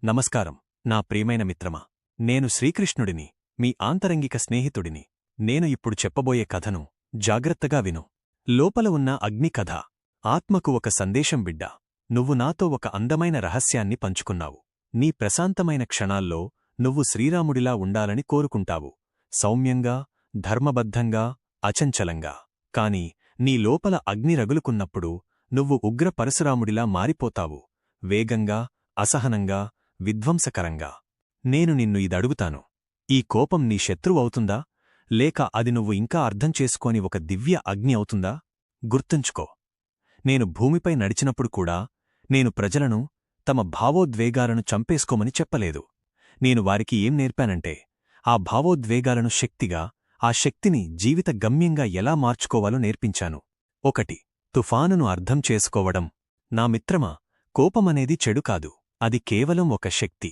నమస్కారం నా ప్రియమైన మిత్రమా, నేను శ్రీకృష్ణుడిని, మీ ఆంతరంగిక స్నేహితుడిని. నేను ఇప్పుడు చెప్పబోయే కథను జాగ్రత్తగా విను. లోపల ఉన్న అగ్ని కథ. ఆత్మకు ఒక సందేశం బిడ్డా. నువ్వు నాతో ఒక అందమైన రహస్యాన్ని పంచుకున్నావు. నీ ప్రశాంతమైన క్షణాల్లో నువ్వు శ్రీరాముడిలా ఉండాలని కోరుకుంటావు. సౌమ్యంగా, ధర్మబద్ధంగా, అచంచలంగా. కాని నీ లోపల అగ్ని రగులుకున్నప్పుడు నువ్వు ఉగ్ర పరశురాముడిలా మారిపోతావు. వేగంగా, అసహనంగా, విధ్వంసకరంగా. నేను నిన్ను ఇదడుగుతాను. ఈ కోపం నీ శత్రువవుతుందా, లేక అది నువ్వు ఇంకా అర్థం చేసుకోని ఒక దివ్య అగ్ని అవుతుందా? గుర్తుంచుకో, నేను భూమిపై నడిచినప్పుడు కూడా నేను ప్రజలను తమ భావోద్వేగాలను చంపేసుకోమని చెప్పలేదు. నేను వారికి ఏం నేర్పానంటే, ఆ భావోద్వేగాలను శక్తిగా, ఆ శక్తిని జీవిత గమ్యంగా ఎలా మార్చుకోవాలో నేర్పించాను. 1. తుఫానును అర్థం చేసుకోవడం. నా మిత్రమా, కోపమనేది చెడు కాదు. అది కేవలం ఒక శక్తి.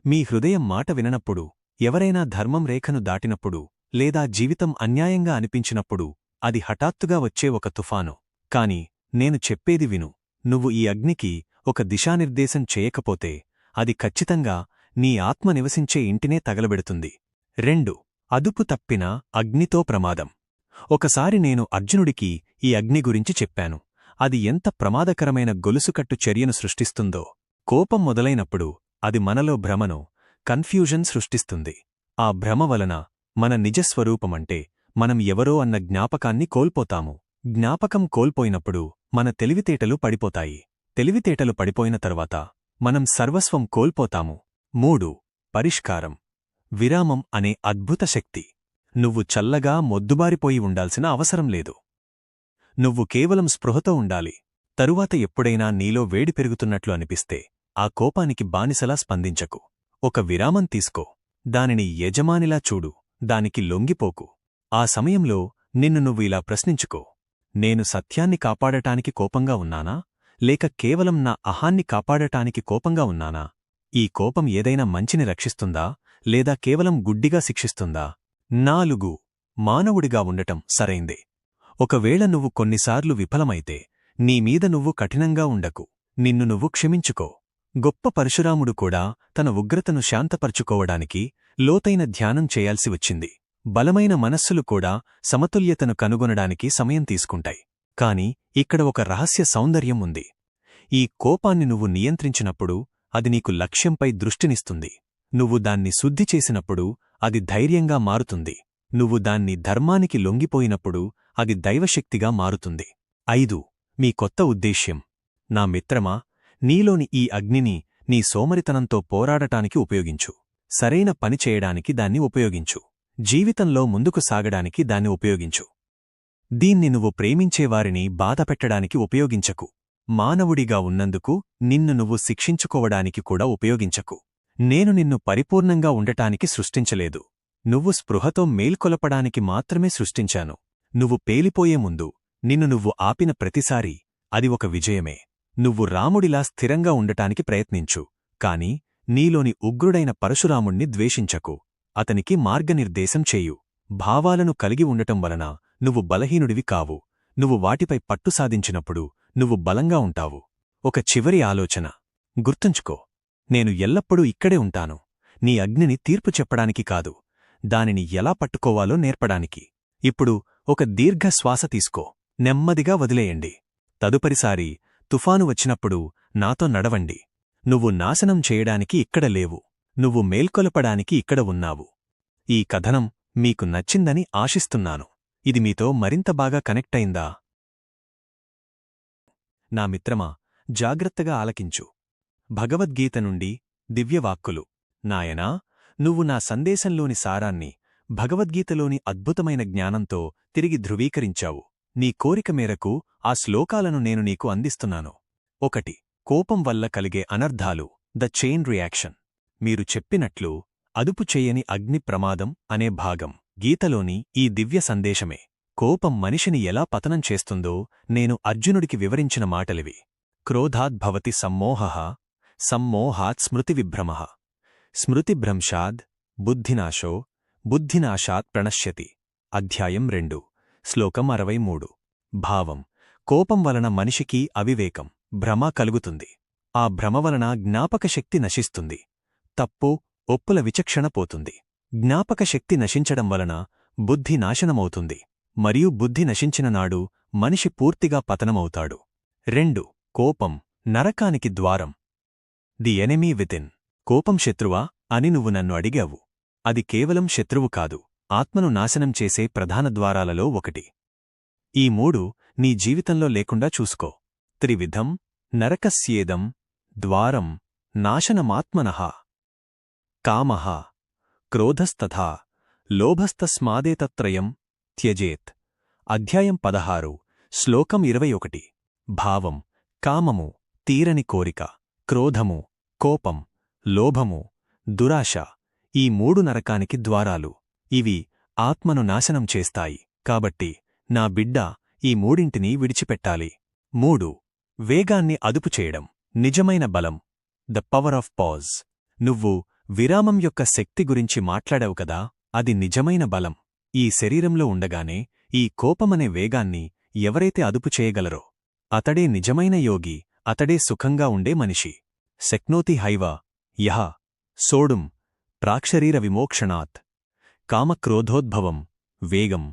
మీ హృదయం మాట విననప్పుడు, ఎవరైనా ధర్మం రేఖను దాటినప్పుడు, లేదా జీవితం అన్యాయంగా అనిపించినప్పుడు అది హఠాత్తుగా వచ్చే ఒక తుఫాను. కాని నేను చెప్పేది విను. నువ్వు ఈ అగ్నికి ఒక దిశానిర్దేశం చేయకపోతే అది ఖచ్చితంగా నీ ఆత్మ నివసించే ఇంటినే తగలబెడుతుంది. 2. అదుపు తప్పిన అగ్నితో ప్రమాదం. ఒకసారి నేను అర్జునుడికి ఈ అగ్ని గురించి చెప్పాను. అది ఎంత ప్రమాదకరమైన గొలుసుకట్టు చర్యను సృష్టిస్తుందో. కోపం మొదలైనప్పుడు అది మనలో భ్రమను, కన్ఫ్యూజన్ సృష్టిస్తుంది. ఆ భ్రమ వలన మన నిజస్వరూపమంటే మనం ఎవరో అన్న జ్ఞాపకాన్ని కోల్పోతాము. జ్ఞాపకం కోల్పోయినప్పుడు మన తెలివితేటలు పడిపోతాయి. తెలివితేటలు పడిపోయిన తరువాత మనం సర్వస్వం కోల్పోతాము. 3. పరిష్కారం. విరామం అనే అద్భుత శక్తి. నువ్వు చల్లగా మొద్దుబారిపోయి ఉండాల్సిన అవసరం లేదు. నువ్వు కేవలం స్పృహతో ఉండాలి. తరువాత ఎప్పుడైనా నీలో వేడి పెరుగుతున్నట్లు అనిపిస్తే ఆ కోపానికి బానిసలా స్పందించకు. ఒక విరామం తీసుకో. దానిని యజమానిలా చూడు. దానికి లొంగిపోకు. ఆ సమయంలో నిన్ను నువ్వు ఇలా ప్రశ్నించుకో: నేను సత్యాన్ని కాపాడటానికి కోపంగా ఉన్నానా, లేక కేవలం నా అహాన్ని కాపాడటానికి కోపంగా ఉన్నానా? ఈ కోపం ఏదైనా మంచిని రక్షిస్తుందా, లేదా కేవలం గుడ్డిగా శిక్షిస్తుందా? 4. మానవుడిగా ఉండటం సరైందే. ఒకవేళ నువ్వు కొన్నిసార్లు విఫలమైతే నీమీద నువ్వు కఠినంగా ఉండకు. నిన్ను నువ్వు క్షమించుకో. గొప్ప పరశురాముడు కూడా తన ఉగ్రతను శాంతపరుచుకోవడానికి లోతైన ధ్యానం చేయాల్సి వచ్చింది. బలమైన మనస్సులు కూడా సమతుల్యతను కనుగొనడానికి సమయం తీసుకుంటాయి. కాని ఇక్కడ ఒక రహస్య సౌందర్యం ఉంది. ఈ కోపాన్ని నువ్వు నియంత్రించినప్పుడు అది నీకు లక్ష్యంపై దృష్టినిస్తుంది. నువ్వు దాన్ని శుద్ధి చేసినప్పుడు అది ధైర్యంగా మారుతుంది. నువ్వు దాన్ని ధర్మానికి లొంగిపోయినప్పుడు అది దైవశక్తిగా మారుతుంది. 5. మీ కొత్త ఉద్దేశ్యం. నా మిత్రమా, నీలోని ఈ అగ్నిని నీ సోమరితనంతో పోరాడటానికి ఉపయోగించు. సరైన పని చేయడానికి దాన్ని ఉపయోగించు. జీవితంలో ముందుకు సాగడానికి దాన్ని ఉపయోగించు. దీన్ని నువ్వు ప్రేమించేవారిని బాధపెట్టడానికి ఉపయోగించకు. మానవుడిగా ఉన్నందుకు నిన్ను నువ్వు శిక్షించుకోవడానికి కూడా ఉపయోగించకు. నేను నిన్ను పరిపూర్ణంగా ఉండటానికి సృష్టించలేదు. నువ్వు స్పృహతో మేల్కొలపడానికి మాత్రమే సృష్టించాను. నువ్వు పేలిపోయే ముందు నిన్ను నువ్వు ఆపిన ప్రతిసారీ అది ఒక విజయమే. నువ్వు రాముడిలా స్థిరంగా ఉండటానికి ప్రయత్నించు. కాని నీలోని ఉగ్రుడైన పరశురాముణ్ణి ద్వేషించకు. అతనికి మార్గనిర్దేశం చేయు. భావాలను కలిగి ఉండటం వలన నువ్వు బలహీనుడివి కావు. నువ్వు వాటిపై పట్టు సాధించినప్పుడు నువ్వు బలంగా ఉంటావు. ఒక చివరి ఆలోచన. గుర్తుంచుకో, నేను ఎల్లప్పుడూ ఇక్కడే ఉంటాను. నీ అగ్నిని తీర్పు చెప్పడానికి కాదు, దానిని ఎలా పట్టుకోవాలో నేర్పడానికి. ఇప్పుడు ఒక దీర్ఘ శ్వాస తీసుకో. నెమ్మదిగా వదిలేయండి. తదుపరిసారి తుఫాను వచ్చినప్పుడు నాతో నడవండి. నువ్వు నాశనం చేయడానికి ఇక్కడ లేవు. నువ్వు మేల్కొలపడానికి ఇక్కడ ఉన్నావు. ఈ కథనం మీకు నచ్చిందని ఆశిస్తున్నాను. ఇది మీతో మరింత బాగా కనెక్ట్ అయిందా? నా మిత్రమా, జాగ్రత్తగా ఆలకించు. భగవద్గీత నుండి దివ్యవాక్కులు. నాయనా, నువ్వు నా సందేశంలోని సారాన్ని భగవద్గీతలోని అద్భుతమైన జ్ఞానంతో తిరిగి ధృవీకరించావు. నీ కోరిక మేరకు ఆ శ్లోకాలను నేను నీకు అందిస్తున్నాను. 1. కోపం వల్ల కలిగే అనర్థాలు. The chain reaction. మీరు చెప్పినట్లు అదుపు చేయని అగ్ని ప్రమాదం అనే భాగం గీతలోని ఈ దివ్య సందేశమే. కోపం మనిషిని ఎలా పతనం చేస్తుందో నేను అర్జునుడికి వివరించిన మాటలివి. క్రోధాద్భవతి సమ్మోహః, సమ్మోహాత్ స్మృతివిభ్రమః, స్మృతిభ్రంశాద్ బుద్ధినాశో, బుద్ధినాశాత్ ప్రణశ్యతి. అధ్యాయం 2, శ్లోకం 63. భావం: కోపం వలన మనిషికి అవివేకం, భ్రమ కలుగుతుంది. ఆ భ్రమ వలన జ్ఞాపకశక్తి నశిస్తుంది. తప్పు ఒప్పుల విచక్షణ పోతుంది. జ్ఞాపకశక్తి నశించడం వలన బుద్ధి నాశనమవుతుంది. మరియు బుద్ధి నశించిన నాడు మనిషి పూర్తిగా పతనమవుతాడు. 2. కోపం నరకానికి ద్వారం. The enemy within. కోపం శత్రువా అని నువ్వు నన్ను అడిగావు. అది కేవలం శత్రువు కాదు, ఆత్మను నాశనం చేసే ప్రధాన ద్వారాలలో ఒకటి. ఈ 3 నీ జీవితంలో లేకుండా చూసుకో. త్రివిధం నరకస్యేదం ద్వారం నాశనమాత్మనః కామః క్రోధస్తథా లోభస్తస్మాదేతత్రయం త్యజేత్. అధ్యాయం 16 శ్లోకం 21. భావం కామము తీరని కోరిక, క్రోధము కోపం, లోభము దురాశ, ఈ 3 నరకానికి ద్వారాలు. ఇవి ఆత్మను నాశనం చేస్తాయి. కాబట్టి నా బిడ్డ ఈ మూడింటినీ విడిచిపెట్టాలి. 3. వేగాన్ని అదుపు చేయడం. నిజమైన బలం. The power of pause. నువ్వు విరామం యొక్క శక్తి గురించి మాట్లాడావు కదా, అది నిజమైన బలం. ఈ శరీరంలో ఉండగానే ఈ కోపమనే వేగాన్ని ఎవరైతే అదుపు చేయగలరో అతడే నిజమైన యోగి, అతడే సుఖంగా ఉండే మనిషి. శక్నోతి హైవ యహ సోడుం ప్రాక్షరీర విమోక్షణాత్ కామక్రోధోద్భవం వేగం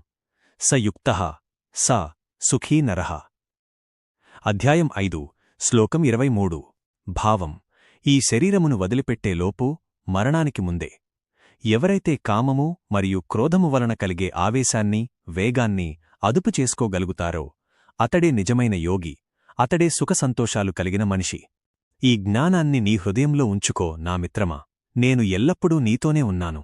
స యుక్తః స సుఖీ నరః. అధ్యాయం 5 శ్లోకం 23. భావం ఈ శరీరమును వదిలిపెట్టేలోపు మరణానికి ముందే ఎవరైతే కామము మరియు క్రోధము వలన కలిగే ఆవేశాన్ని, వేగాన్ని అదుపు చేసుకోగలుగుతారో అతడే నిజమైన యోగి, అతడే సుఖసంతోషాలు కలిగిన మనిషి. ఈ జ్ఞానాన్ని నీ హృదయంలో ఉంచుకో నా మిత్రమా. నేను ఎల్లప్పుడూ నీతోనే ఉన్నాను.